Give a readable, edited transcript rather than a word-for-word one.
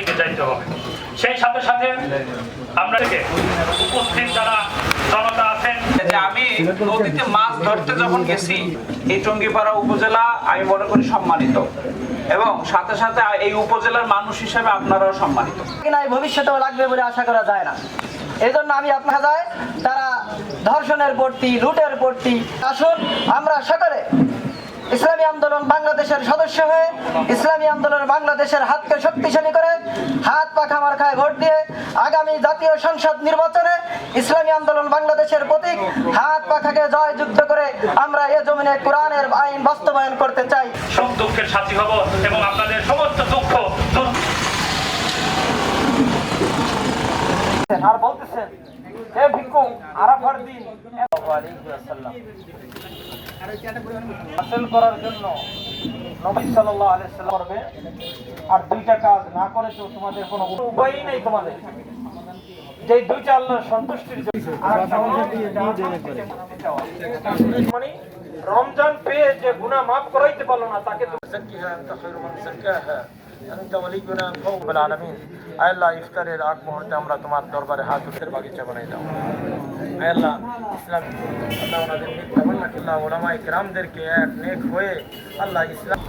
এগিয়ে যাইতে হবে। সেই সাথে সাথে আমরা উপস্থিত যারা জনতা আছেন, আমি নদীতে মাছ ধরতে যখন গেছি এই টঙ্গীপাড়া উপজেলা আমি মনে করি সম্মানিত, এবং সাথে সাথে এই উপজেলার মানুষ হিসেবে আপনারাও সম্মানিত। ভবিষ্যতেও লাগবে বলে আশা করা যায় না। এই জন্য আমি আপনার যায় তারা ধর্ষণের প্রতি, লুটের প্রতি, আসুন আমরা সকলে ইসলামী আন্দোলন বাংলাদেশের সদস্য হয়ে ইসলামী আন্দোলন বাংলাদেশের হাতকে শক্তিশালী করে হাত পাখা মার্কায় ভোট দিয়ে আগামী জাতীয় সংসদ নির্বাচনে ইসলামী আন্দোলন বাংলাদেশের প্রতীক হাত পাখাকে জয়যুক্ত করে আমরা এ জমিনে কোরআনের আইন বাস্তবায়ন করতে চাই। সুখ দুঃখের সাথী হব এবং আপনাদের সমস্ত দুঃখ আর বলতেছেন হে ভিক্ষু আরাফার দিন হাসিল করার জন্য নবী সাল্লাল্লাহু আলাইহি ওয়াসাল্লাম করবে, আর দুইটা কাজ না করে তো তোমাদের কোনো উপায়ই নেই। তোমাদের যে দুইটা আল্লাহর সন্তুষ্টির জন্য, মানে রমজান পেয়ে যে গুনাহ মাফ করাইতে পারলো না তাকে তো আল্লাহ ইফতারের আগ মুহূর্তে আমরা তোমার দরবারে হাত উঠের বাগিচা বানাই দাও। আল্লাহ ইসলাম আল্লাহ ওনাদের নেক ওলামায়ে কেরামদেরকে এক নেক হয়ে আল্লাহ ইসলাম